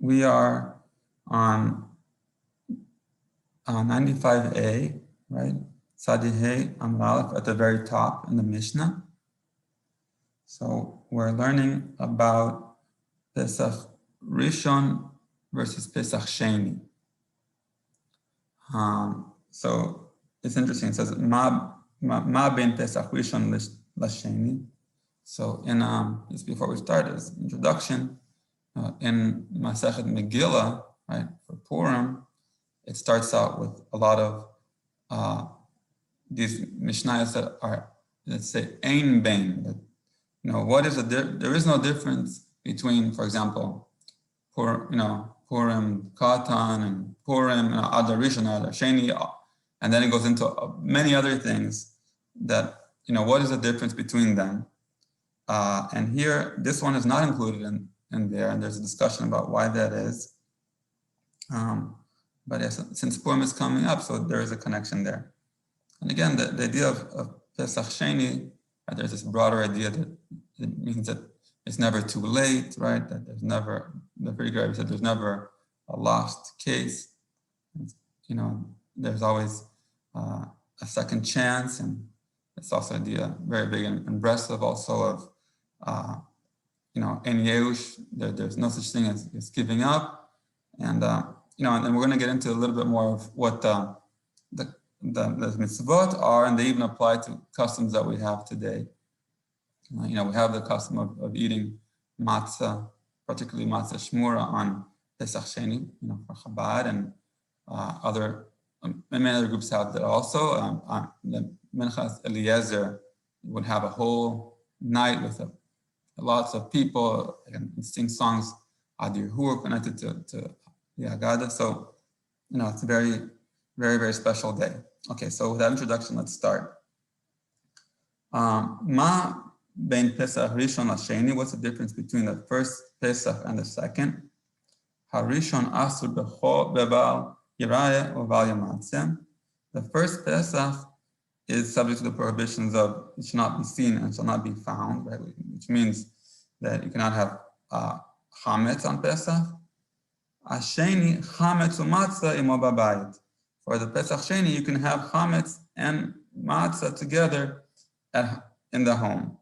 we are on 95a, right? Sadihei Amralef at the very top in the Mishnah. So we're learning about Pesach Rishon versus Pesach Sheni. So it's interesting. It says Ma ben Pesach Rishon Lasheni. So in just before we start, as introduction, in Masechet Megillah, right, for Purim, it starts out with a lot of these Mishnayos that are, let's say, ein bein. That, what is there is no difference between, for example, Purim Katan and Purim Adar Rishon, Adar Sheni, and then it goes into many other things that, what is the difference between them? And here, this one is not included in there, and there's a discussion about why that is. But yes, since Purim is coming up, so there is a connection there. And again, the idea of Pesach Sheni, there's this broader idea that it means that it's never too late, right? That there's never, the Free Rabbi said, there's never a lost case. There's always a second chance, and it's also an idea very big in Breslov also of, en Yeush, there's no such thing as giving up. And, and we're going to get into a little bit more of what the mitzvot are, and they even apply to customs that we have today. We have the custom of eating matzah, particularly matzah shmura on Pesach Sheni, for Chabad, and many other groups have that also. The Minchas Eliezer would have a whole night with lots of people and sing songs Adir who are connected to the Haggadah. So, it's a very, very, very special day. Okay, so with that introduction, let's start. Ma ben Pesach Rishon Lasheni, what's the difference between the first Pesach and the second? Harishon Asur Bebal Yirayeh Oval Yamatzeh. The first Pesach is subject to the prohibitions of it shall not be seen and shall not be found, right? Which means that you cannot have chametz on Pesach. Asheni chametz u'matzah imo babayit. For the Pesach Sheni, you can have chametz and matzah together in the home.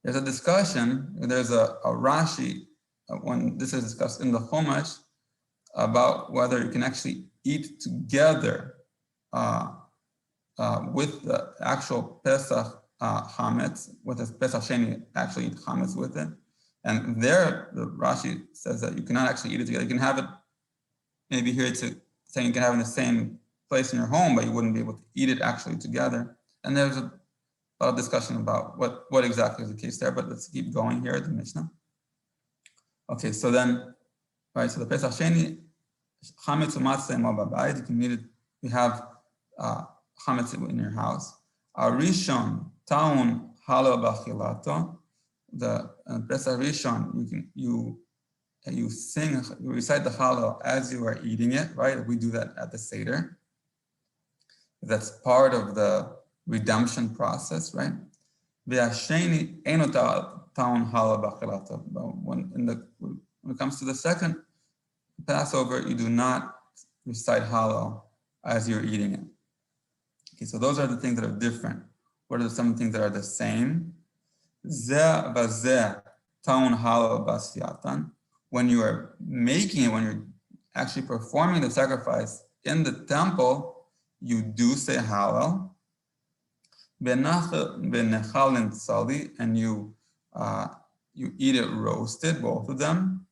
There's a discussion. There's a Rashi when this is discussed in the Chumash about whether you can actually eat together with the actual Pesach chametz, with the Pesach Sheni, actually eat chametz with it. And there, the Rashi says that you cannot actually eat it together. You can have it, maybe here it's saying you can have it in the same place in your home, but you wouldn't be able to eat it actually together. And there's a lot of discussion about what exactly is the case there, but let's keep going here at the Mishnah. Okay, so then, right, so the Pesach Sheni, chametz u'matzah imo babayit, you can eat it, you have chametz in your house. Harishon taun halo b'achilato. The Pesach Rishon, you recite the halo as you are eating it, right? We do that at the Seder. That's part of the redemption process, right? V'hasheni eino taun halo b'achilato. But when it comes to the second Passover, you do not recite halo as you're eating it. Okay, so those are the things that are different. What are some things that are the same? Zeh vazeh taun halo basiyatan. When you are making it, when you're actually performing the sacrifice in the temple, you do say halal. Benechalin sali, and you eat it roasted, both of them.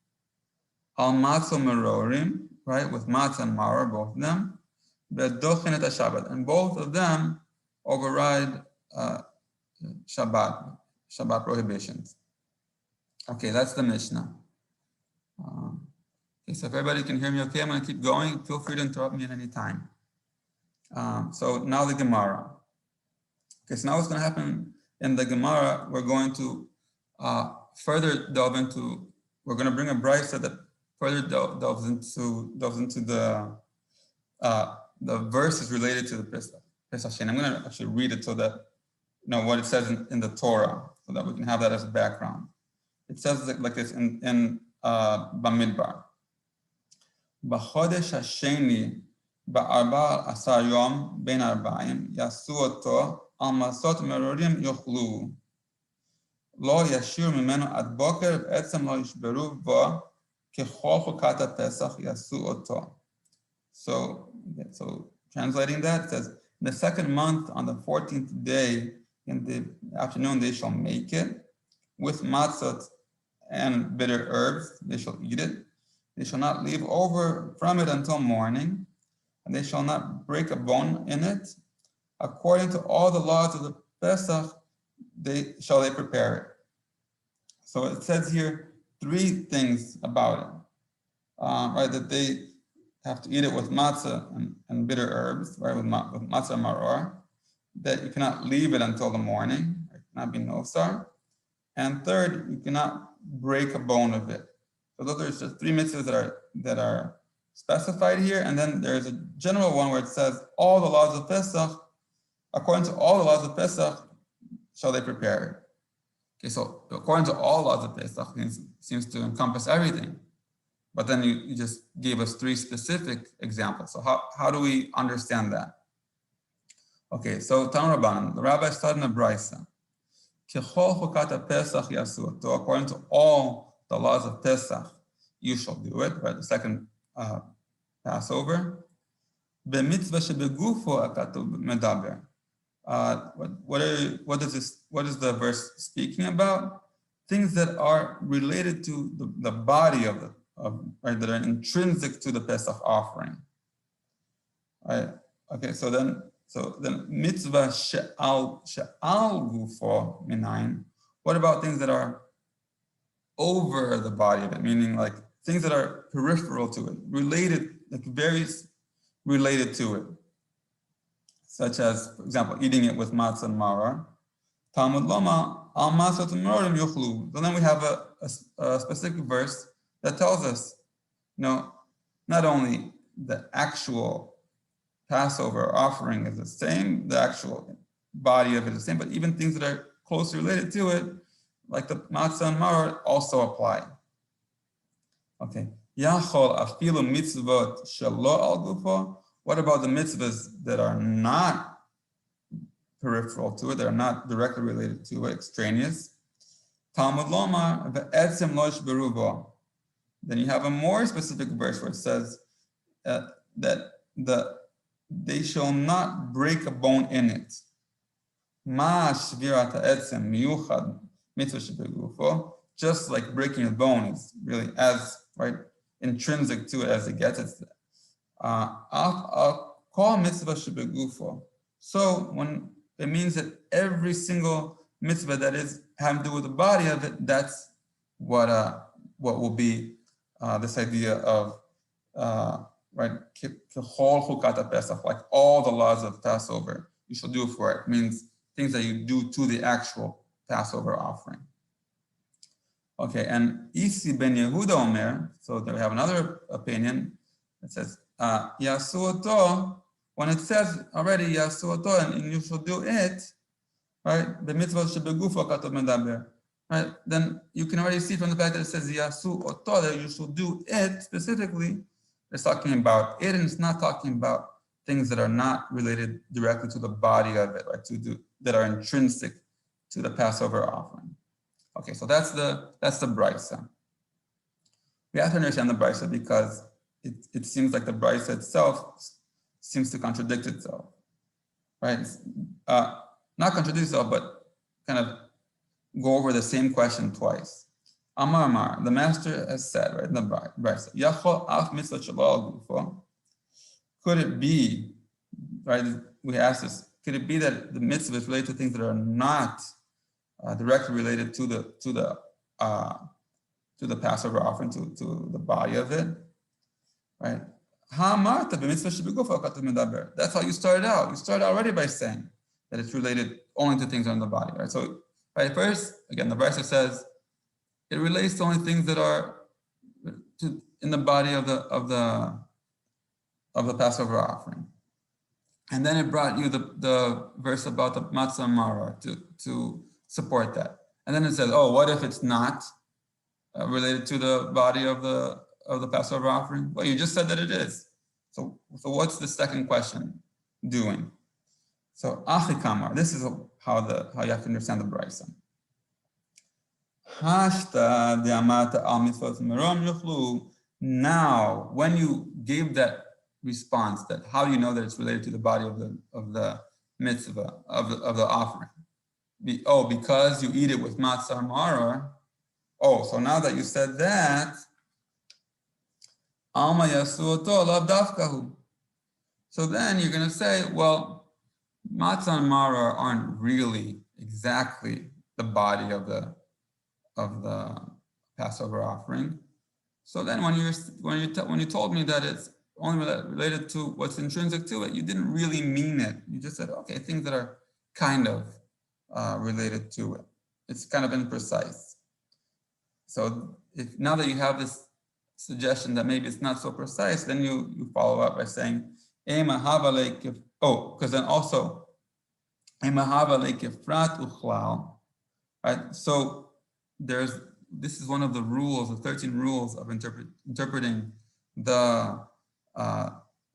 Al matzah merorim, right, with matzah and maror, both of them. Bedochin et Shabbat, and both of them override Shabbat prohibitions. Okay, that's the Mishnah. Okay, so if everybody can hear me okay, I'm going to keep going. Feel free to interrupt me at any time. So now the Gemara. Okay, so now what's going to happen in the Gemara, we're going to further delve into, we're going to bring a brisa that further delves into the verses related to the Pesach Sheni. I'm going to actually read it so that what it says in the Torah, so that we can have that as a background. It says like this in במדבר. בחודש השני, ב14 יום בין 40, יעשו אותו, על מסות מרורים יאכלו. לא ישאיר ממנו עד בוקר, בעצם לא ישברו בו, ככל חוקת הפסח יעשו אותו. So translating that, it says, in the second month, on the 14th day, in the afternoon, they shall make it. With matzot and bitter herbs, they shall eat it. They shall not leave over from it until morning, and they shall not break a bone in it. According to all the laws of the Pesach, they prepare it. So it says here 3 things about it, right? That they have to eat it with matzah and bitter herbs, right? With matzah and maror. That you cannot leave it until the morning. It cannot be nosar. And third, you cannot break a bone of it. So those are just 3 mitzvahs that are specified here. And then there's a general one where it says all the laws of Pesach, according to all the laws of Pesach, shall they prepare it. Okay, so according to all laws of Pesach, seems to encompass everything. But then you just gave us 3 specific examples. So how do we understand that? Okay, so Tan Rabban, the rabbi started in the Brisa. According to all the laws of Pesach, you shall do it, right? The second Passover. What is the verse speaking about? Things that are related to the body of right, that are intrinsic to the Pesach offering. Right? Okay, so then mitzvah she'al gufo minayin. What about things that are over the body of it, meaning like things that are peripheral to it, related, like very related to it, such as, for example, eating it with matzah and maror. Talmud loma al matzot merorim yuchlu. So then we have a specific verse that tells us, not only the actual Passover offering is the same, the actual body of it is the same, but even things that are closely related to it, like the matzah and maror, also apply. Okay. Yachol afilu mitzvot shelo al gufo. What about the mitzvahs that are not peripheral to it, that are not directly related to it, extraneous? Talmud lomar ve'etzem lo yishberu bo. Then you have a more specific verse where it says that they shall not break a bone in it. Ma shvirat ha'etzem miyuchad mitzvah shebegufo. Just like breaking a bone is really as intrinsic to it as it gets. It's call mitzvah shebegufo. So when it means that every single mitzvah that is having to do with the body of it, that's what will be this idea of kechol chukat Pesach, like all the laws of Passover, you shall do for it. It means things that you do to the actual Passover offering. Okay, and Isi ben Yehuda Omer, so there we have another opinion that says, Yasu oto, when it says already Yasu oto, and you shall do it, right, the mitzvah shebegufa katov medaber, right, then you can already see from the fact that it says Yasu oto, that you shall do it specifically, it's talking about it, and it's not talking about things that are not related directly to the body of it, right, that are intrinsic to the Passover offering. Okay, so that's the Brisa. We have to understand the Brisa because it seems like the Brisa itself seems to contradict itself, right? Not contradict itself, but kind of go over the same question twice. Amar, the master has said, right, in the Brisa, Yachol af mitzvah shelo gufo. Could it be, right? We ask this. Could it be that the mitzvah is related to things that are not directly related to the Passover offering, to the body of it, right? That's how you started out. You started already by saying that it's related only to things on the body, right? So, right, first, again, the verse says it relates to only things that are in the body of the Passover offering, and then it brought you the verse about the matzah and maror to support that. And then it says, oh, what if it's not related to the body of the Passover offering? Well, you just said that it is. So what's the second question doing? So achikamar, this is how you have to understand the brisa. Hashta de'amata al mitzvot merom yuchlu. Now, when you gave that response, that how do you know that it's related to the body of the mitzvah of the offering? Because you eat it with matzah maror. Oh, so now that you said that, alma yasu oto lav dafkahu. So then you're going to say, well, matzah and maror aren't really exactly the body of the Passover offering. So then when you told me that it's only related to what's intrinsic to it, you didn't really mean it. You just said, okay, things that are kind of related to it. It's kind of imprecise. So now that you have this suggestion that maybe it's not so precise, then you follow up by saying, because then also, right? So this is one of the rules, the 13 rules of interpreting the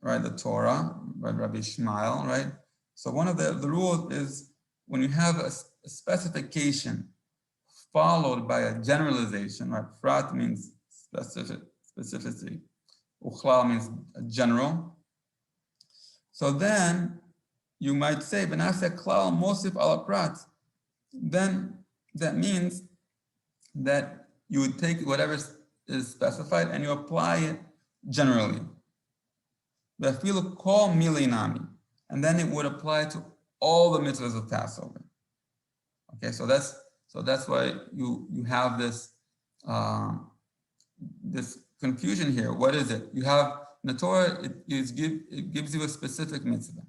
the Torah, by Rabbi Ishmael, right? So one of the rules is when you have a specification followed by a generalization, right? Prat means specificity, uchlal means general. So then you might say, "Benase klal mosif ala prat." Then that means that you would take whatever is specified and you apply it generally. The feel call milinami, and then it would apply to all the mitzvahs of Passover. Okay, so that's why you have this this confusion here. What is it? You have in the Torah, it gives you a specific mitzvah.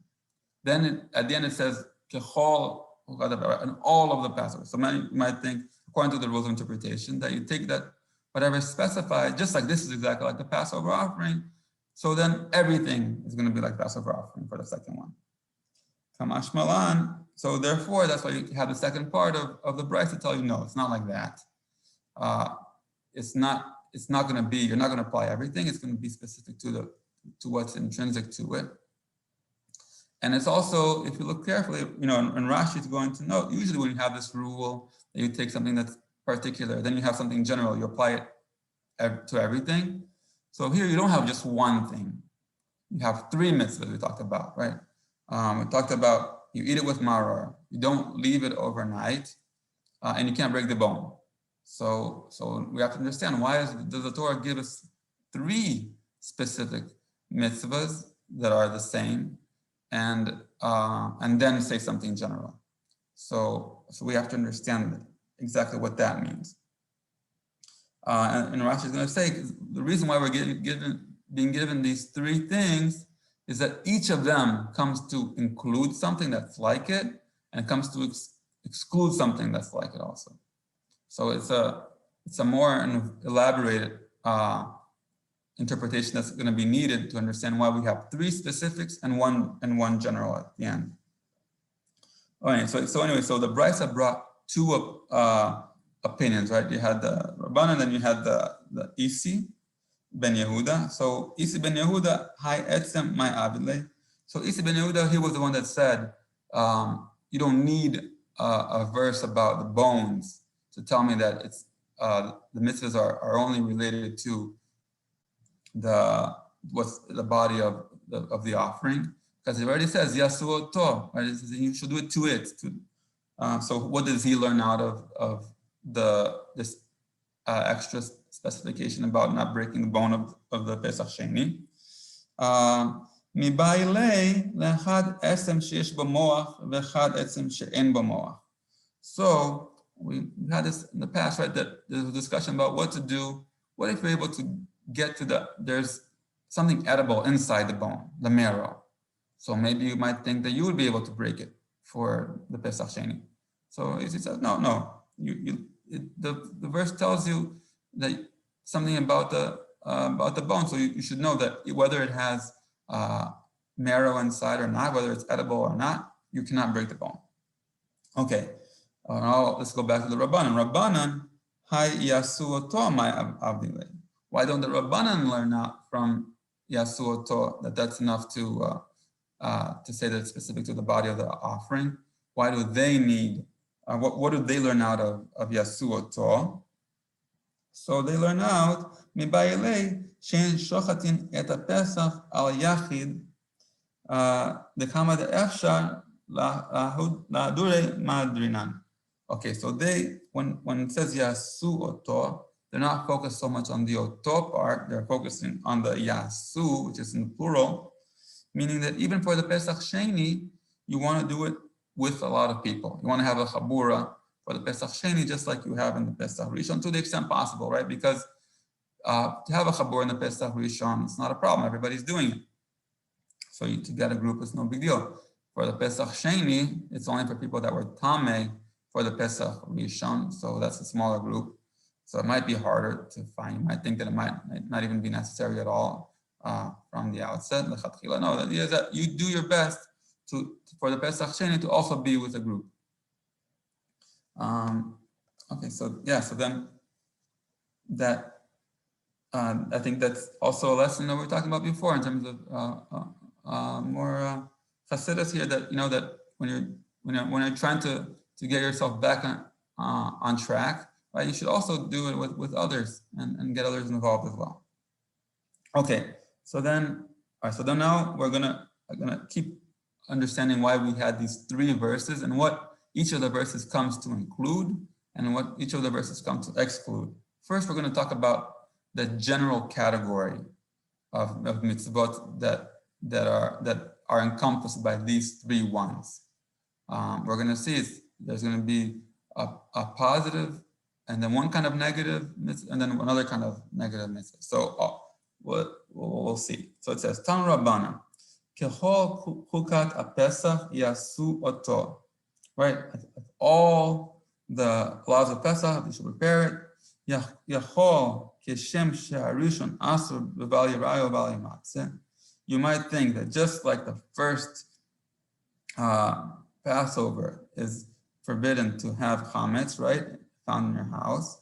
Then at the end it says kechol and all of the Passover. So many might think, according to the rules of interpretation, that you take that whatever is specified, just like this is exactly like the Passover offering. So then everything is going to be like Passover offering for the second one. Kamash Malan. So therefore, that's why you have the second part of the Bryce to tell you, no, it's not like that. It's not going to be, you're not going to apply everything. It's going to be specific to what's intrinsic to it. And it's also, if you look carefully, and Rashi is going to note, usually when you have this rule, that you take something that's particular, then you have something general, you apply it to everything. So here you don't have just one thing. You have three mitzvahs we talked about, right? We talked about you eat it with maror, you don't leave it overnight, and you can't break the bone. So we have to understand, does the Torah give us three specific mitzvahs that are the same, and then say something general? So we have to understand exactly what that means. And Rashi is going to say the reason why we're being given these three things is that each of them comes to include something that's like it, and it comes to exclude something that's like it also. So it's a more elaborated interpretation that's going to be needed to understand why we have three specifics and one general at the end. Okay, so the Brisa brought two opinions, right? You had the Rabban, and then you had the Isi ben Yehuda. So Isi ben Yehuda, hi etzem my avile. So Isi ben Yehuda, he was the one that said, you don't need a verse about the bones to tell me that it's the mitzvahs are only related to what's the body of the offering, because it already says yasu oto, right? It says you should do it to it. So what does he learn out of this extra specification about not breaking the bone of the Pesach Sheni? So we had this in the past, right? That there's a discussion about what to do. What if you're able to get to there's something edible inside the bone, the marrow. So maybe you might think that you would be able to break it for the Pesach Sheni. So he says, no. The verse tells you that something about the bone. So you should know that whether it has marrow inside or not, whether it's edible or not, you cannot break the bone. Okay. Now let's go back to the Rabbanan. Rabbanan, Hi Yasuoto my Avile. Why don't the Rabbanan learn out from Yasuoto that that's enough to say that it's specific to the body of the offering? Why do they need, what do they learn out of Yasuoto? So they learn out, Mibayele, Shen Shochatin et Pesach al Yachid, the Kama de Efshar, La Dure Madrinan. Okay, so they, when it says Yasu Oto, they're not focused so much on the Oto part, they're focusing on the Yasu, which is in the plural, meaning that even for the Pesach Sheni, you want to do it with a lot of people. You want to have a Chabura for the Pesach Sheni, just like you have in the Pesach Rishon, to the extent possible, right? Because to have a Chabura in the Pesach Rishon, it's not a problem. Everybody's doing it. So to get a group is no big deal. For the Pesach Sheni, it's only for people that were Tameh for the Pesach Rishon, so that's a smaller group. So it might be harder to find. You might think that it might not even be necessary at all from the outset. No, the idea is that you do your best for the Pesach Sheni to also be with a group. Okay, so yeah, so then that I think that's also a lesson that we were talking about before in terms of more Hasidus here, that that when you're trying to get yourself back on track, right, you should also do it with others and get others involved as well. Okay, so then now we're gonna keep understanding why we had these three verses and what each of the verses comes to include and what each of the verses come to exclude. First, we're going to talk about the general category of mitzvot that are encompassed by these three ones. We're going to see there's going to be a positive, and then one kind of negative, and then another kind of negative mitzvah. So we'll see. So it says, Tan Rabbana, Kechol chukat apesach yasu oto. Right? All the laws of Pesach, they should prepare it. Yachol keshem sheharishon asur b'val yirayo b'val yimatzeh. You might think that just like the first Passover is forbidden to have chametz, right, found in your house.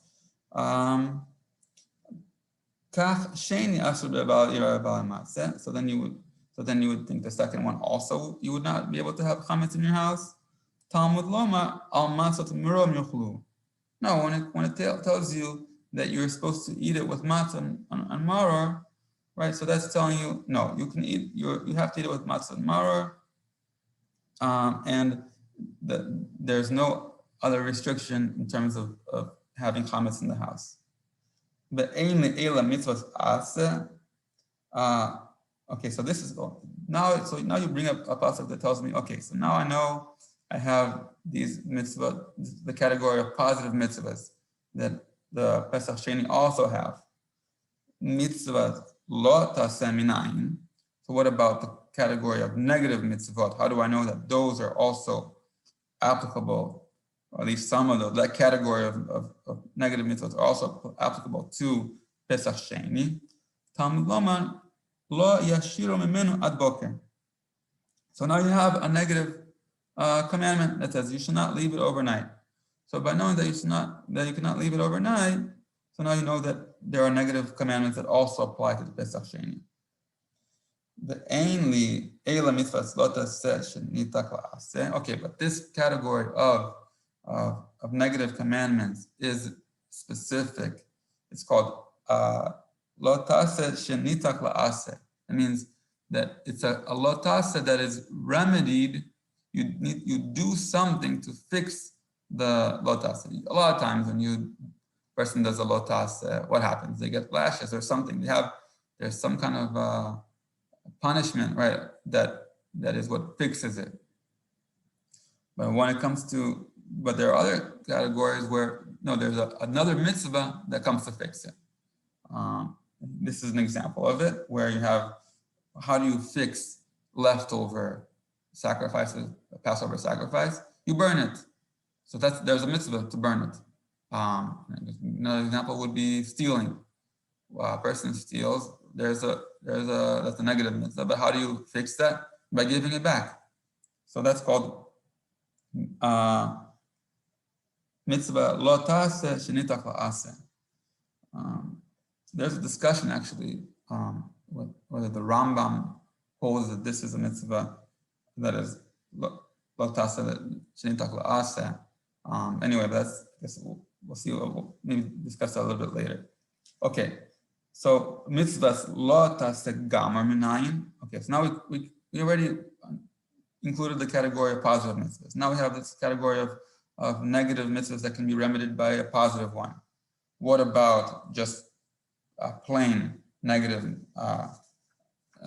Kach sheni asur b'val yirayo b'val yimatzeh. So then you would think the second one also, you would not be able to have chametz in your house. Talmud Loma al matzot mirom yochlu. No, when it tells you that you're supposed to eat it with matzah and maror, right? So that's telling you no, you can eat. You have to eat it with matzah and maror, and there's no other restriction in terms of having chametz in the house. But ein le'ela mitzvahs aseh. Okay, so this is now. So now you bring up a pasuk that tells me, okay, so now I know I have these mitzvah, the category of positive mitzvahs that the Pesach Sheni also have. Mitzvah lo taseh minayin. So what about the category of negative mitzvot? How do I know that those are also applicable, or at least some of those, that category of negative mitzvot are also applicable to Pesach Sheni? Talmud Loma lo yashiru mimenu ad boker. So now you have a negative commandment that says you should not leave it overnight. So by knowing that you cannot leave it overnight, so now you know that there are negative commandments that also apply to the Pesach Sheni. The ainly eila mitzvahs lo taseh shenitak la'aseh. Okay, but this category of negative commandments is specific. It's called lo taseh shenitak la'aseh. It means that it's a lo taseh that is remedied. You do something to fix the lo taseh. A lot of times when person does a lo taseh, what happens? They get lashes or something. There's some kind of punishment, right? That is what fixes it. But when it comes to, there are other categories where no, there's another mitzvah that comes to fix it. This is an example of it, where you have, how do you fix leftover sacrifices, Passover sacrifice? You burn it. So there's a mitzvah to burn it. Another example would be stealing. A person steals, that's a negative mitzvah. But how do you fix that? By giving it back. So that's called mitzvah lo taseh shenitach la'aseh. There's a discussion actually whether the Rambam holds that this is a mitzvah that is lo taseh shenitach la'aseh. Anyway, that's, I guess we'll see. We'll maybe discuss that a little bit later. Okay, so mitzvahs lo taseh gamar minayin. Okay, so now we already included the category of positive mitzvahs. Now we have this category of negative mitzvahs that can be remedied by a positive one. What about just plain negative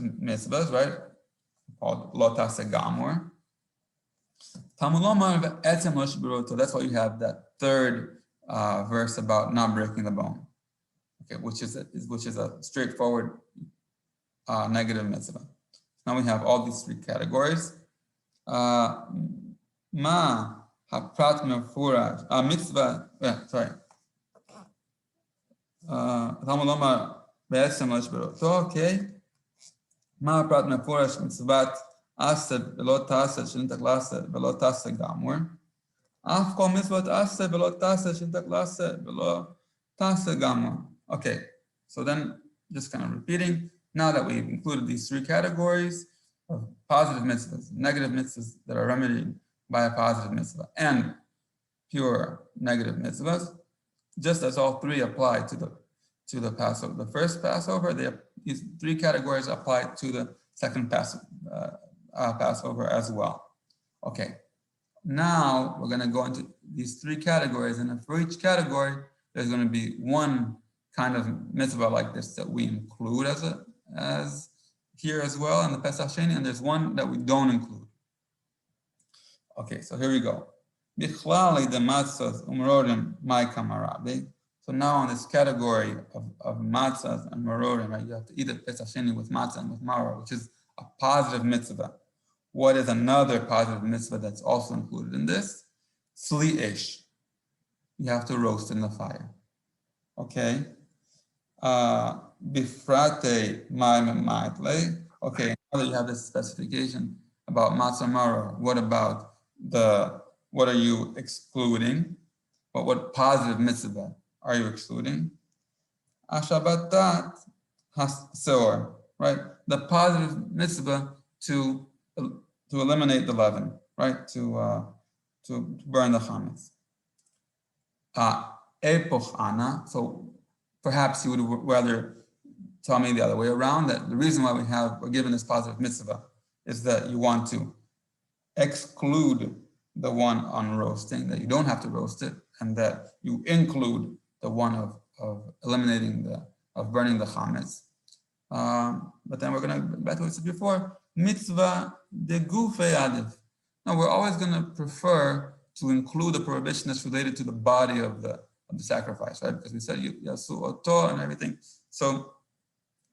mitzvahs, right? Called lo taseh gamor. So that's why you have that third verse about not breaking the bone. Okay, which is a straightforward negative mitzvah. Now we have all these three categories. Ma haprat mefuraj mitzvah. Sorry. Okay. Ma haprat mefuraj mitzvat aseh v'lo taseh shenitach la'aseh v'lo taseh gamur. Af kol mitzvot aseh v'lo taseh shenitach la'aseh v'lo taseh gamur. Okay, so then just kind of repeating, now that we've included these three categories of positive mitzvahs, negative mitzvahs that are remedied by a positive mitzvah, and pure negative mitzvahs, just as all three apply to the Passover. The first Passover, these three categories apply to the second Passover as well. Okay, now we're going to go into these three categories, and for each category, there's going to be one kind of mitzvah like this that we include as here as well in the Pesach Sheni, and there's one that we don't include. Okay, so here we go. So now on this category of matzahs and marorim, right, you have to eat the Pesach Sheni with matzah and with maror, which is a positive mitzvah. What is another positive mitzvah that's also included in this? Sli ish. You have to roast in the fire. Okay. Bifrate ma'atle. Okay, now that you have this specification about matzah maror, what are you excluding? But what positive mitzvah are you excluding? Ashabatat hasor, right? The positive mitzvah to eliminate the leaven, right? To burn the chametz. Epoch ana. So perhaps you would rather tell me the other way around, that the reason why we're given this positive mitzvah is that you want to exclude the one on roasting, that you don't have to roast it, and that you include the one of eliminating of burning the chametz. But then we're going to, back to what I said before, mitzvah de gufei adif. Now we're always going to prefer to include the prohibition that's related to the body of the sacrifice, right? Because we said yasu oto and everything. So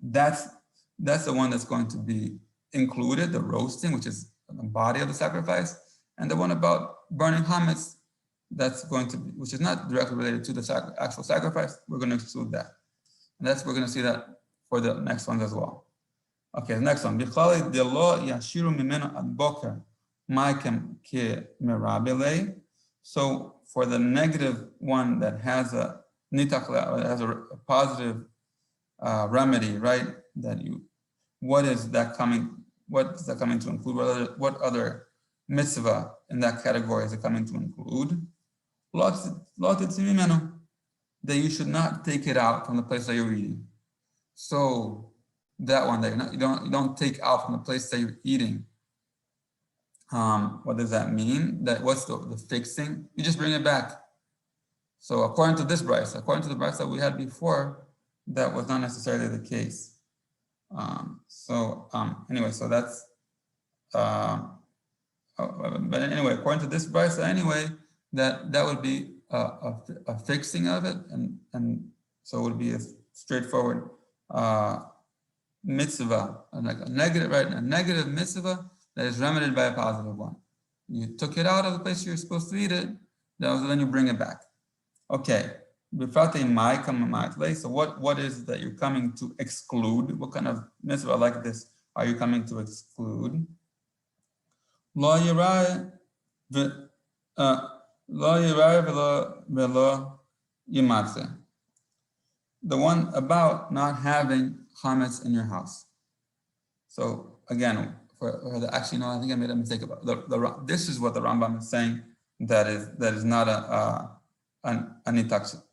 that's the one that's going to be included, the roasting, which is the body of the sacrifice, and the one about burning chametz, that's going to be, which is not directly related to the actual sacrifice. We're going to exclude that, and we're going to see that for the next ones as well. Okay, the next one. Bichlali de lo yashiru mimeno ad boker ma'kem ke merabele. So for the negative one that has a positive remedy, right? What is that coming to include? What other mitzvah in that category is it coming to include? That you should not take it out from the place that you're eating. So that one that you don't take out from the place that you're eating. What does that mean? What's the fixing? You just bring it back. So according to this brayso, according to the brayso that we had before, that was not necessarily the case. Anyway, so that's. But anyway, according to this brayso, anyway, that would be a fixing of it, and so it would be a straightforward mitzvah, like a negative mitzvah that is remedied by a positive one. You took it out of the place you're supposed to eat it, then you bring it back. Okay. So what is it that you're coming to exclude? What kind of mitzvah like this are you coming to exclude? Lo yirai velo yimatze. The one about not having chametz in your house. So again, actually no, I think I made a mistake about this is what the Rambam is saying. That is not an itak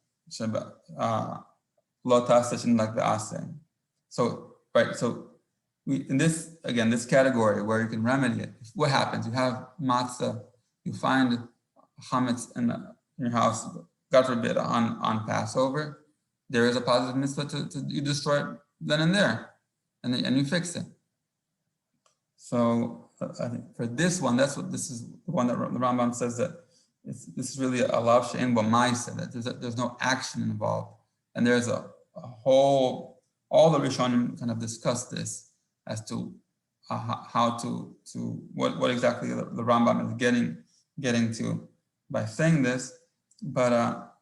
lo tashin like the ase. So right, so in this category where you can remedy it, what happens? You have matzah, you find chametz in your house, God forbid, on Passover. There is a positive mitzvah to you destroy it then and there, and you fix it. So I think for this one, this is the one that the Rambam says that this is really a lav she'en bo ma'aseh, that there's no action involved, and there's a whole, all the Rishonim kind of discuss this as to how to what exactly the Rambam is getting to by saying this, but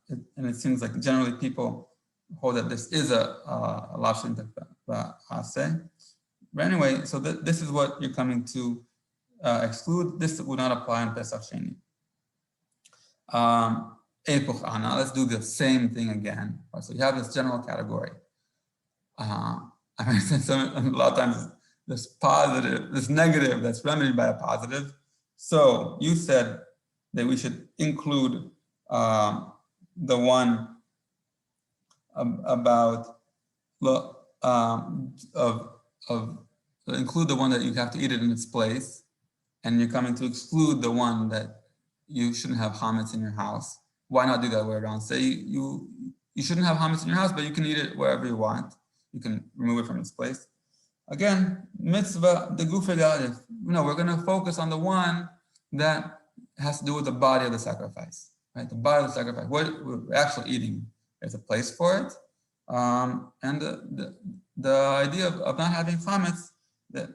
it seems like generally people hold that this is a lav she'en ba'aseh. But anyway, so this is what you're coming to exclude. This would not apply on Pesach Sheni. Epoch Ana, let's do the same thing again. So you have this general category. I mean, a lot of times this positive, this negative that's remedied by a positive. So you said that we should include the one about include the one that you have to eat it in its place, and you're coming to exclude the one that you shouldn't have chametz in your house. Why not do that way around? Say you shouldn't have chametz in your house, but you can eat it wherever you want. You can remove it from its place. Again, mitzvah the gufe gadif. We're going to focus on the one that has to do with the body of the sacrifice, right? The body of the sacrifice. What we're actually eating, there's a place for it, and the idea of not having chametz that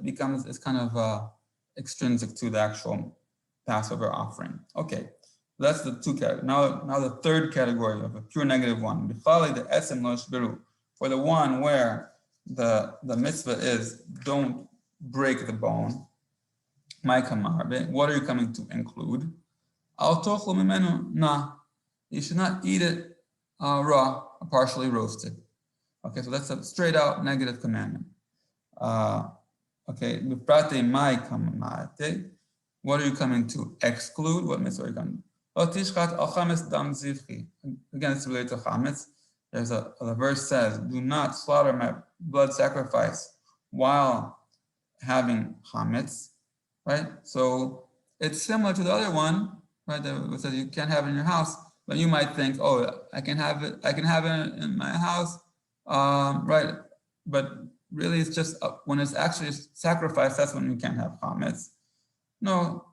is kind of extrinsic to the actual Passover offering. Okay, that's the two categories. Now the third category of a pure negative one. For the one where the mitzvah is don't break the bone. What are you coming to include? You should not eat it raw or partially roasted. Okay, so that's a straight out negative commandment. Okay, what are you coming to exclude? What mitzvah are you coming to? Again, it's related to chametz. There's the verse says, do not slaughter my blood sacrifice while having chametz, right? So it's similar to the other one, right? That says you can't have it in your house, but you might think, oh, I can have it in my house, right? But really, it's just when it's actually sacrificed, that's when you can't have chametz. No,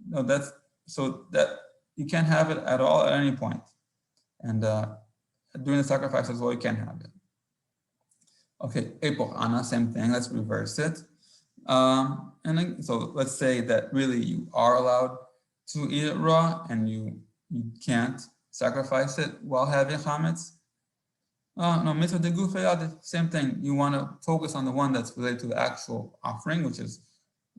that you can't have it at all at any point. And during the sacrifice as well, you can't have it. Okay, epoch ana, same thing. Let's reverse it. And then, so let's say that really you are allowed to eat it raw, and you can't sacrifice it while having chametz. No, mitzvah de gufe, same thing. You want to focus on the one that's related to the actual offering, which is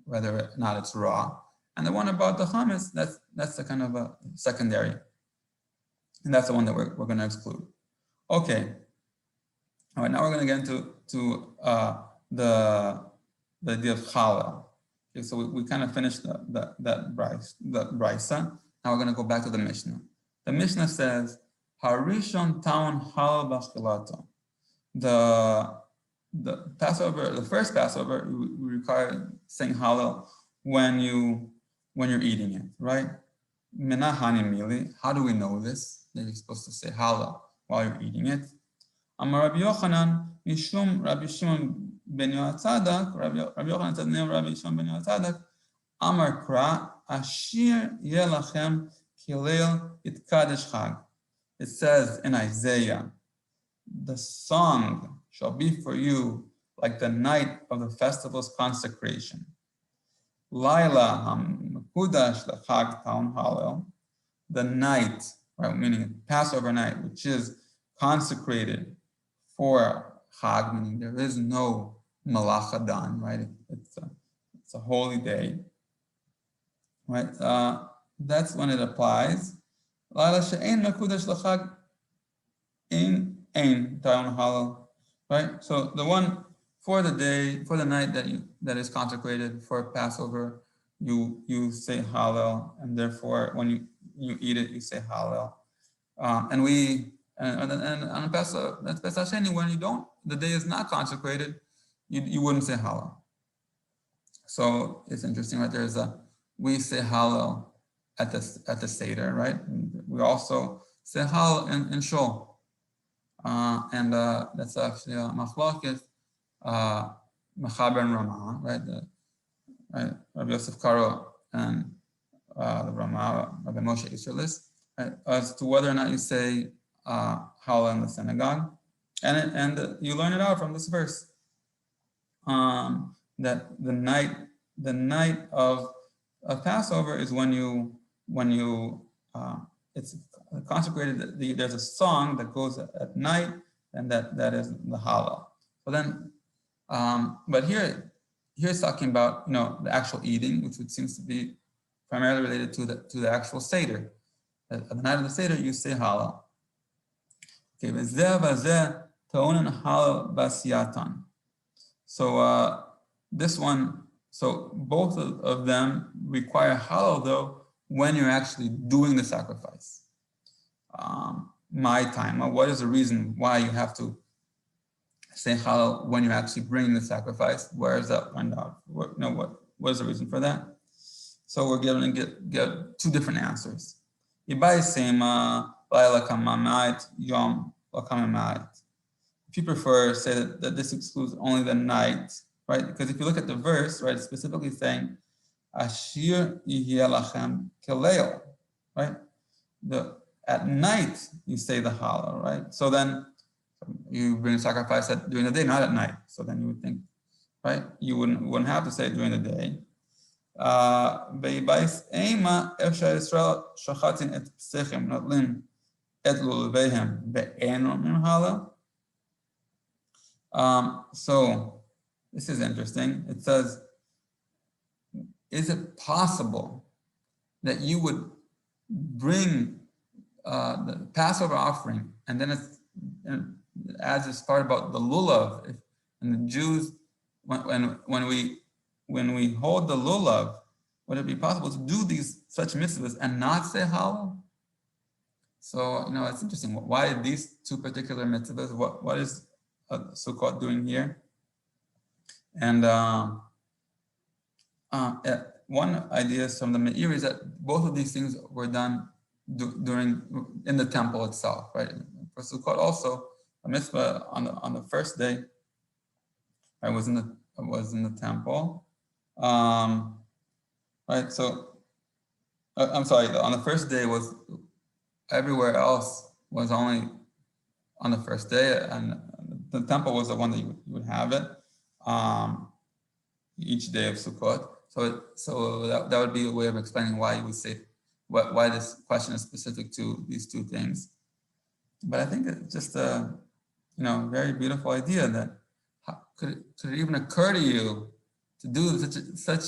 whether or not it's raw, and the one about the chametz, that's the kind of a secondary, and that's the one that we're going to exclude. Okay. All right. Now we're going to get into the idea of challah. Okay, so we kind of finished that brisa. Now we're going to go back to the Mishnah. The Mishnah says, Harishon taun halal b'achilata. The Passover, the first Passover, we require saying halal when you're eating it, right? Menahani mili. How do we know this? That you're supposed to say halal while you're eating it. Amar Rabbi Yochanan mishum Rabbi Shimon ben Yoatzadak. Rabbi Yochanan said name Rabbi Shimon ben Yoatzadak. Amar kra ashir yelachem kilel itkadesh chag. It says in Isaiah, the song shall be for you like the night of the festival's consecration. Laila hamkudash lechag taun halal, the night, right, meaning Passover night, which is consecrated for chag, meaning there is no malacha done, right? It's a holy day, right? That's when it applies. Laila she'ein mekudesh l'chag ein ta'on halal. Right? So the one for the day, for the night that is consecrated for Passover, you say halal, and therefore when you eat it, you say halal. And on Pesa, that's Pesachim, when you don't, the day is not consecrated, you wouldn't say halal. So it's interesting, right? We say halal at the Seder, right? And we also say halal in Shul. And that's actually a machlokes, Mechaber and Ramah, right? Right? Rabbi Yosef Karo and the Ramah, Rabbi Moshe Isserlis, right? As to whether or not you say halal in the synagogue, and you learn it out from this verse, that the night of Passover is when you it's consecrated. There's a song that goes at night, and that is the halal. So then, but here it's talking about the actual eating, which seems to be primarily related to the actual Seder. At the night of the Seder, you say halal. Okay, so this one, so both of them require halal though when you're actually doing the sacrifice. My time. What is the reason why you have to say halal when you're actually bringing the sacrifice? Where is that find out? What is the reason for that? So we're going to get two different answers. If you prefer, say that this excludes only the night, right? Because if you look at the verse, right, it's specifically saying, Ashir yihye lachem keleil, right? At night, you say the halal, right? So then you bring a sacrifice during the day, not at night. So then you would think, right? You wouldn't have to say it during the day. So this is interesting. It says, is it possible that you would bring the Passover offering, and then as this part about the lulav, and the Jews, when we hold the lulav, would it be possible to do such mitzvahs and not say halal? So it's interesting. Why these two particular mitzvahs? What is Sukkot doing here? And one idea from the Meir is that both of these things were done in the temple itself, right? For Sukkot also, a mitzvah on the first day, right, was in the temple, right? So I'm sorry, on the first day was everywhere else was only on the first day, and the temple was the one that you would have it each day of Sukkot. So that would be a way of explaining why you would say why this question is specific to these two things. But I think it's just a very beautiful idea that could it even occur to you to do such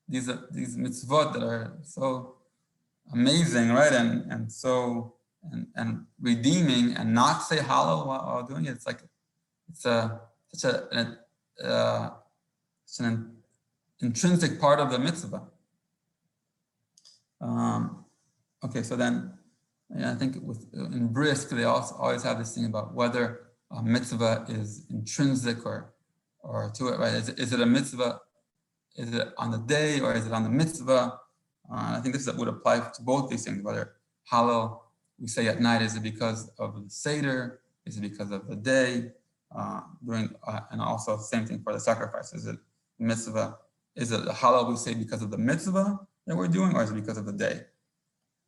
these mitzvot that are so amazing, right? And so and redeeming, and not say halal while doing it. It's like it's an intrinsic part of the mitzvah. Okay, so then I think in Brisk they also always have this thing about whether a mitzvah is intrinsic or to it, right? Is it a mitzvah? Is it on the day or is it on the mitzvah? I think this would apply to both these things. Whether halal we say at night, is it because of the Seder? Is it because of the day? And also the same thing for the sacrifice. Is it mitzvah? Is it the halal we say because of the mitzvah that we're doing, or is it because of the day?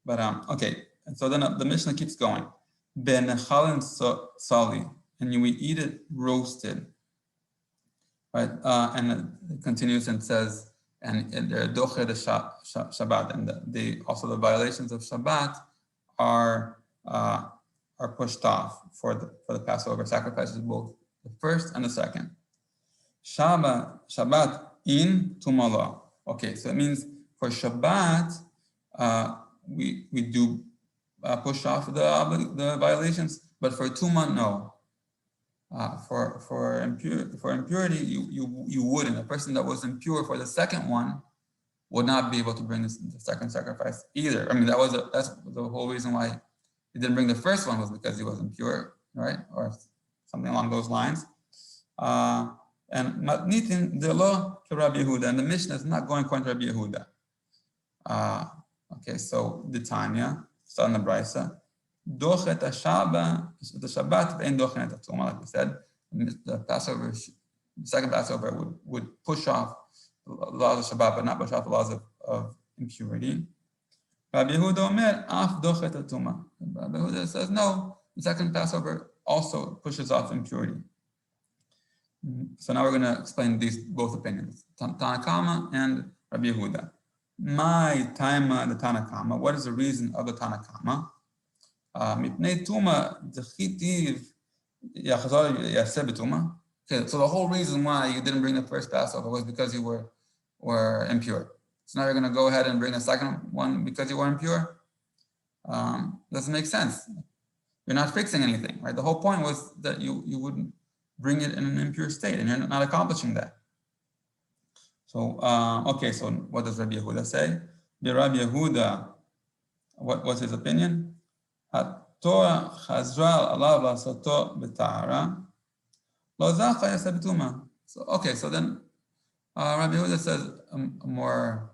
But okay, and so then the Mishnah keeps going. Ben chalin sali, and we eat it roasted, right? And it continues and says, and they're doche the Shabbat, and also the violations of Shabbat are pushed off for the Passover sacrifices, both the first and the second. Shabbat in tumala. Okay, so it means for Shabbat we do push off the violations, but for tuma, no. For impurity, you wouldn't. A person that was impure for the second one would not be able to bring the second sacrifice either. I mean, that's the whole reason why he didn't bring the first one, was because he was impure, right? Or something along those lines. And matnitin de lo to Rabbi Yehuda, and the Mishnah is not going according to Rabbi Yehuda. Okay, so the Tanya, starting the Brisa, dochet the Shabbat ve'en dochet hatuma, like we said, the Passover, the second Passover would push off the laws of Shabbat, but not push off the laws of impurity. Rabbi Yehuda omer af dochet hatuma. Rabbi Yehuda says no, the second Passover also pushes off impurity. So now we're going to explain these both opinions, Tanakama and Rabbi Yehuda. My Taima, the Tanakama. What is the reason of the Tanakama? Mipnei Tuma dechitiv yachzor yaseh b'tuma. Okay, so the whole reason why you didn't bring the first Passover was because you were impure. So now you're going to go ahead and bring the second one because you were impure. Doesn't make sense. You're not fixing anything, right? The whole point was that you wouldn't bring it in an impure state, and you're not accomplishing that. So, okay, so what does Rabbi Yehuda say? The Rabbi Yehuda, what was his opinion? Torah chazra alav lasoto b'tahara, lo zacha yaseh b'tuma. So, okay, so then Rabbi Yehuda says a more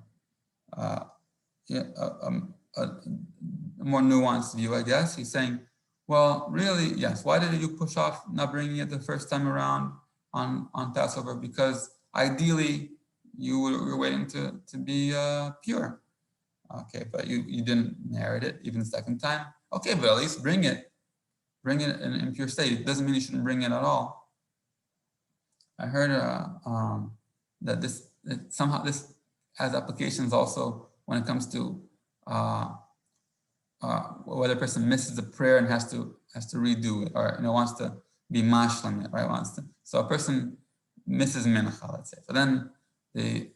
nuanced view, I guess. He's saying, well, really, yes. Why did you push off not bringing it the first time around on Passover? Because ideally, you were waiting to be pure. Okay, but you didn't merit it even the second time. Okay, but at least bring it in an impure state. It doesn't mean you shouldn't bring it at all. I heard that somehow this has applications also when it comes to whether a person misses a prayer and has to redo it, or wants to be mashlim it, right? So a person misses mincha, let's say. So then they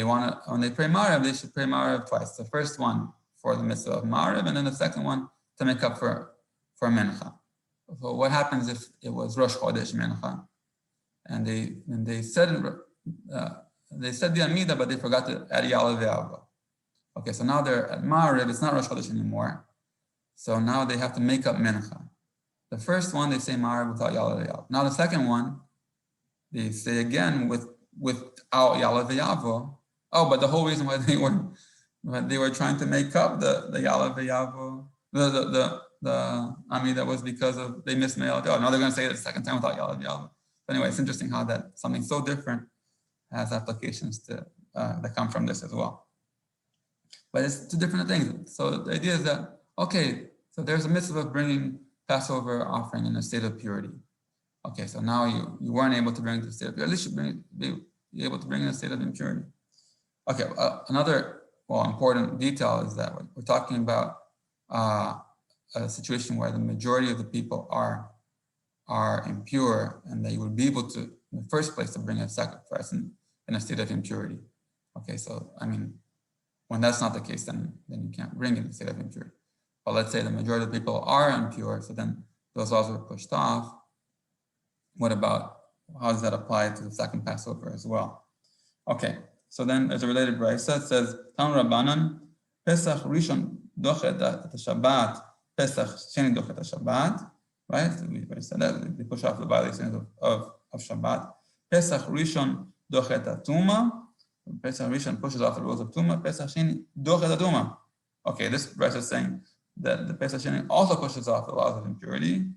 want to, when they pray Marav, they should pray Marav twice. The first one for the mitzvah of Marav, and then the second one to make up for mincha. So what happens if it was Rosh Chodesh mincha, and they said the Amida, but they forgot to add Yalav Ve'ava. Okay, so now they're at Ma'ariv, it's not Rosh Chodesh anymore. So now they have to make up mincha. The first one, they say Ma'ariv without Yalav Ve'ava. Now the second one, they say again without Yalav Ve'ava. Oh, but the whole reason why they were trying to make up the Yalav Ve'ava, the Amida, was because of they missed Yalav Ve'ava. Now they're going to say it the second time without Yalav Ve'ava. But anyway, it's interesting how that something so different has applications to that come from this as well. But it's two different things. So the idea is that, okay, so there's a mitzvah of bringing Passover offering in a state of purity. Okay, so now you weren't able to bring it to a state of purity. At least you be able to bring it in a state of impurity. Okay, another important detail is that we're talking about a situation where the majority of the people are impure, and they would be able to, in the first place, to bring a sacrifice in a state of impurity. Okay, so I mean, when that's not the case, then you can't bring it in a state of impurity. But let's say the majority of people are impure, so then those laws were pushed off. What about, how does that apply to the second Passover as well? Okay, so then there's a related brisa. It says, Tan Rabbanan, Pesach Rishon dochet at Shabbat, Pesach Sheni dochet at Shabbat, right? So we said that, they push off the violations of Shabbat. Pesach Rishon dochet at Tuma, Pesach Rishon pushes off the rules of Tuma, Pesach Sheni dochet at Tuma. Okay, this verse is saying that the Pesach Sheni also pushes off the laws of impurity.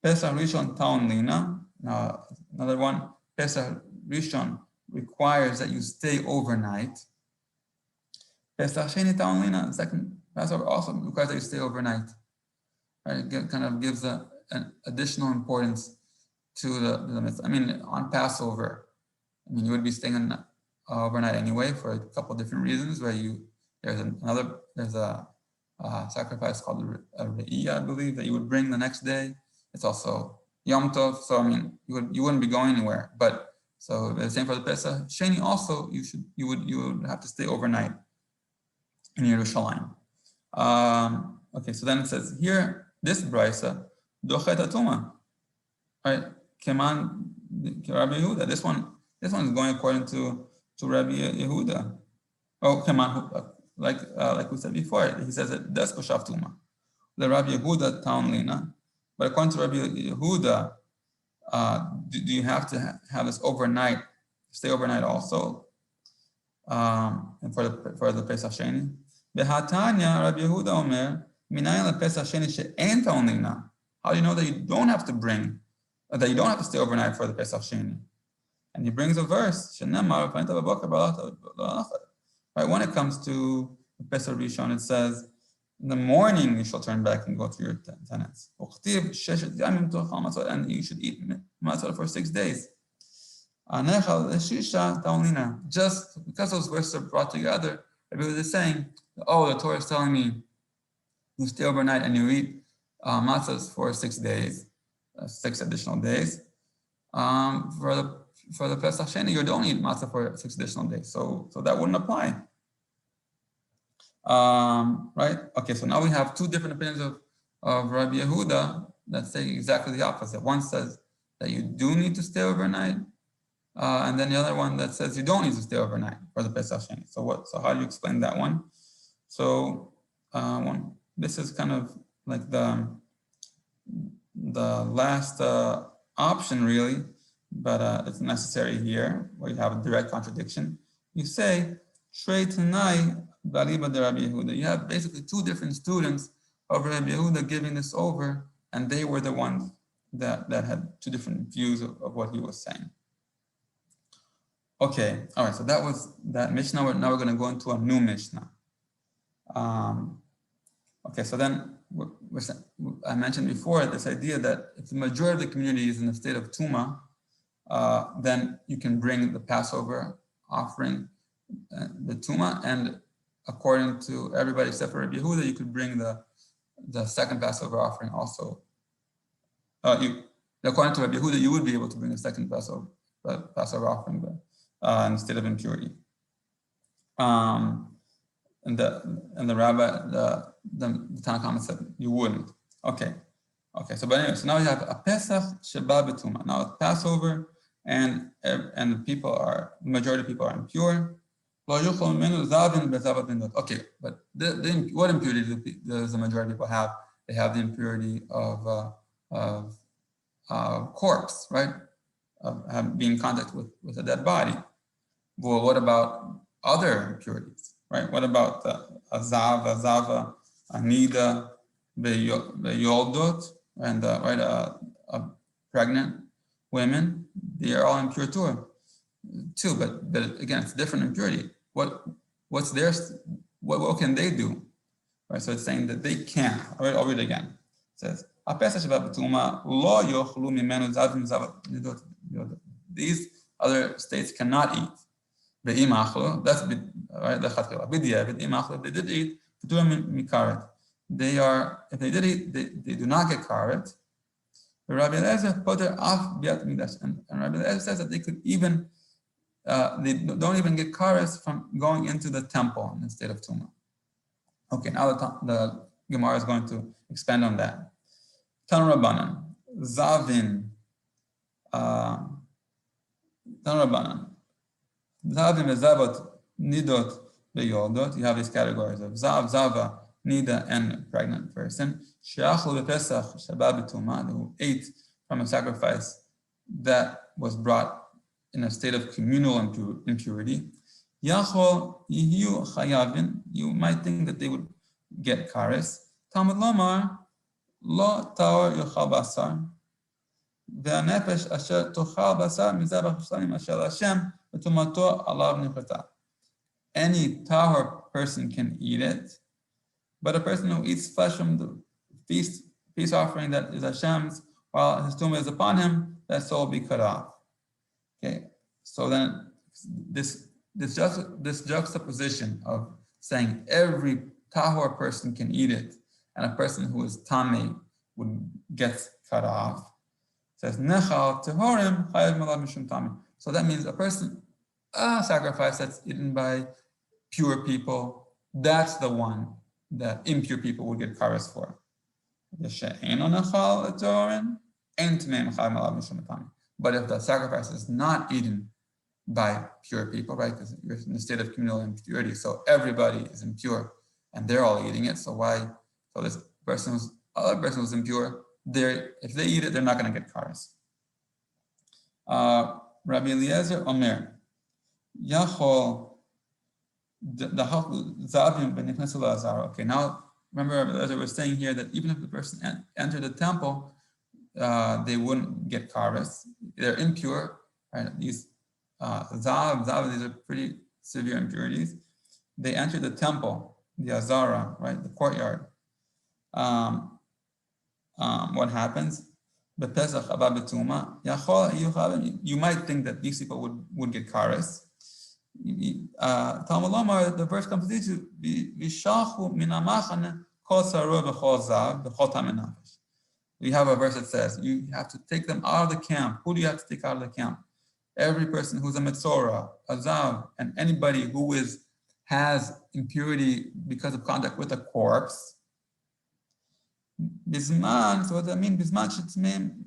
Pesach Rishon Taon Lina. Now, another one, Pesach Rishon requires that you stay overnight. Pesach Sheni Taon Lina, the second Passover also requires that you stay overnight. Right? It kind of gives an additional importance to the mitzvah. I mean, on Passover, you would be staying overnight anyway for a couple of different reasons. Where there's a sacrifice called a re'iyah, I believe, that you would bring the next day. It's also Yom Tov, so you wouldn't be going anywhere. But so the same for the Pesa. Sheni also you would have to stay overnight in Yerushalayim. Okay, so then it says here, this brisa, dochet atuma, right? Keman Rabbi Yehuda. This one is going according to Rabbi Yehuda. Oh, keman, like we said before, he says that that's koshav tuma. The Rabbi Yehuda town lina, but according to Rabbi Yehuda, do you have to have this overnight, stay overnight also? And for the Pesach Sheni, behatanya Rabbi Yehuda omer minayin lePesach Sheni she'en town lina. How do you know that you don't have to bring, that you don't have to stay overnight for the Pesach Sheni? And he brings a verse, right? When it comes to the Pesach Rishon, it says, in the morning you shall turn back and go to your tenants. And you should eat matzah for 6 days. Just because those verses are brought together, everybody is saying, oh, the Torah is telling me you stay overnight and you eat matzahs for 6 days, 6 additional days. For the Pesach Sheni, you don't eat matzah for 6 additional days, so that wouldn't apply. Right? Okay, so now we have two different opinions of Rabbi Yehuda that say exactly the opposite. One says that you do need to stay overnight, and then the other one that says you don't need to stay overnight for the Pesach Sheni. So how do you explain that one? So this is kind of like the last option, really, but it's necessary here where you have a direct contradiction. You say Shrei Tanai Baliba de Rabbi Yehuda. You have basically two different students of Rabbi Yehuda giving this over, and they were the ones that had two different views of what he was saying. Okay, all right, so that was that Mishnah. Now we're going to go into a new Mishnah. Okay, so then I mentioned before this idea that if the majority of the community is in a state of Tuma, then you can bring the Passover offering, the Tuma, and according to everybody except for Rabbi Yehuda, you could bring the second Passover offering also. According to Rabbi Yehuda, you would be able to bring the second Passover offering in the state of impurity. And the Rabbi, the Tanakh said you wouldn't. Okay. So anyway, so now we have a Pesach Sheba B'Tuma. Now it's Passover, and the majority of people are impure. Okay, but what impurity does the majority of people have? They have the impurity of corpse, right? Of being in contact with a dead body. Well, what about other impurities, right? What about Azava, Anida, Beyoldot, and pregnant women? They are all impure too, but again, it's different impurity. What can they do? Right, so it's saying that they can't. I'll read it again. It says, these other states cannot eat. That's right. They did eat. If they did eat, they do not get karet. Rabbi Eliezer put their off biat midas, and Rabbi Eliezer says that they could even they don't even get kares from going into the temple in the state of Tuma. Okay, now the Gemara is going to expand on that. Tan Rabbanan, Zavin, Tan Rabbanan, Zavin ve'zavat nidot ve'yodot. You have these categories of zav, zava, nida, and pregnant person. She'achlu bePesach sheba b'tuma, who ate from a sacrifice that was brought in a state of communal impurity. Yachol yihiu chayavin. You might think that they would get kares. Talmud lomar lo taor yochal basar. Ve'anefesh asher tochal basar mizabach shlamim asher Hashem v'tumato alav nifata. Any tahor person can eat it, but a person who eats flesh from the peace offering that is Hashem's, while his tumah is upon him, that soul will be cut off. Okay, so then this juxtaposition of saying every tahor person can eat it, and a person who is tamei would get cut off. It says nechal tehorim chayav malav mishum tamei. So that means a sacrifice that's eaten by pure people, that's the one that impure people would get kares for. But if the sacrifice is not eaten by pure people, right? Because you're in a state of communal impurity, so everybody is impure and they're all eating it. So why? So this other person who's impure, if they eat it, they're not going to get kares. Rabbi Eliezer Omer, Yachol. Okay, now remember, as I was saying here, that even if the person entered the temple, they wouldn't get kares. They're impure, right? These these are pretty severe impurities. They enter the temple, the azara, right, the courtyard. What happens? You might think that these people would get kares. The verse comes to you. We have a verse that says you have to take them out of the camp. Who do you have to take out of the camp? Every person who's a metzora, a zav, and anybody who has impurity because of contact with a corpse. Bisman, so what does that mean? Bisman shetzmeim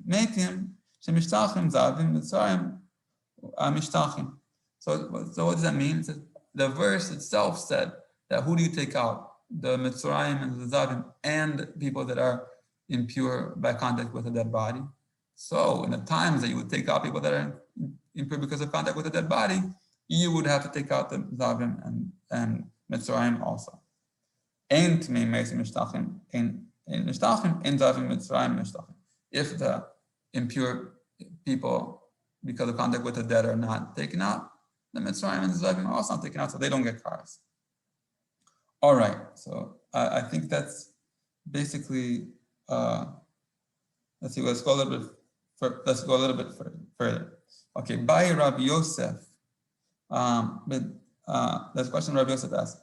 shemishtachim zavim mitzarim mishtachim. So what does that mean? The verse itself said that who do you take out? The Mitzrayim and the Zavim and people that are impure by contact with a dead body. So in the times that you would take out people that are impure because of contact with a dead body, you would have to take out the Zavim and Mitzrayim also. If the impure people because of contact with the dead are not taken out, the Mitzrayim and the Zavim are also not taken out, so they don't get kares. All right, so I think that's basically. Let's see. Let's go a little bit further. Okay, by Rabbi Yosef. But there's a question Rabbi Yosef asked.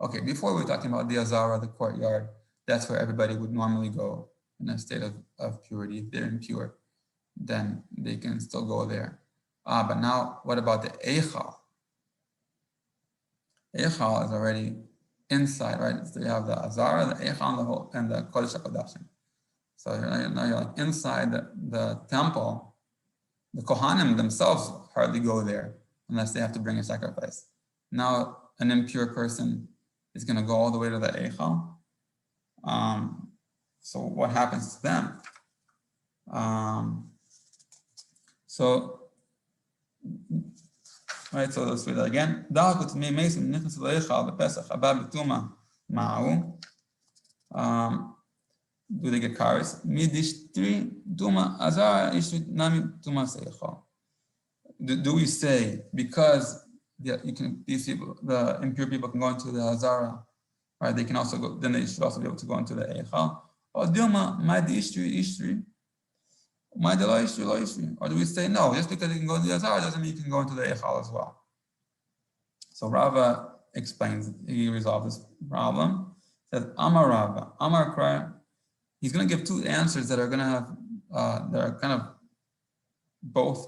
Okay, before we were talking about the azara, the courtyard. That's where everybody would normally go in a state of purity. If they're impure, then they can still go there. But now, what about the eichal? Eichal is already inside, right? So you have the azara, the eichal, and the kodesh hakodashim. So now you're like inside the temple. The kohanim themselves hardly go there unless they have to bring a sacrifice. Now, an impure person is going to go all the way to the eichal. So what happens to them? Right, so let's read that again. Do they get kares? Do we say because these people, the impure people, can go into the azara, right? They can also go. Then they should also be able to go into the eichal. Or dilma my ishtri. Or do we say no? Just because you can go into the azara doesn't mean you can go into the eichal as well. So Rava explains. He resolved this problem. Says Amar Rava, Amar Kra. He's going to give two answers that are going to have that are kind of both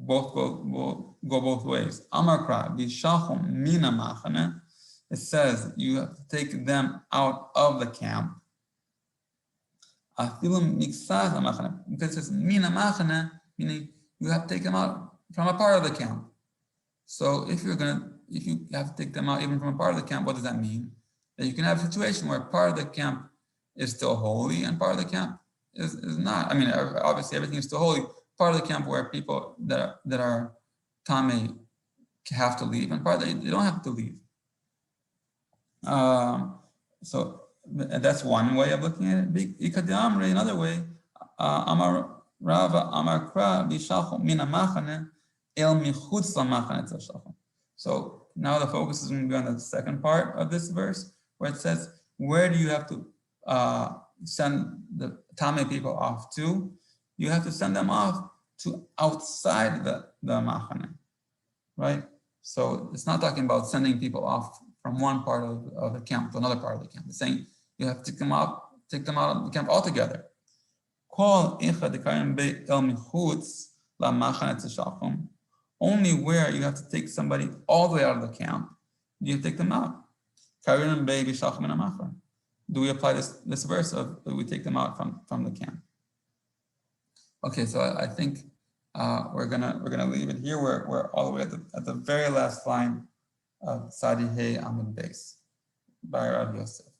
go both ways. Amar Kra b'shachum mina machane. It says you have to take them out of the camp. Because it says mina machane, meaning you have to take them out from a part of the camp. So if you have to take them out even from a part of the camp, what does that mean? That you can have a situation where part of the camp is still holy and part of the camp is not. I mean, obviously everything is still holy. Part of the camp where people that are tamei have to leave, and part they don't have to leave. So that's one way of looking at it. Another way, Amar Rava Amar Kra b'shachum mina machane el michutz lamachane tzashachum. So now the focus is going to be on the second part of this verse, where it says, where do you have to send the tamei people off to? You have to send them off to outside the machane, right? So it's not talking about sending people off from one part of the camp to another part of the camp. It's saying you have to take them out of the camp altogether. only where you have to take somebody all the way out of the camp, you take them out. Do we apply this verse of do we take them out from the camp? Okay, so I think we're gonna leave it here. We're all the way at the very last line of Sadi Hey Amud Beis by Rav Yosef.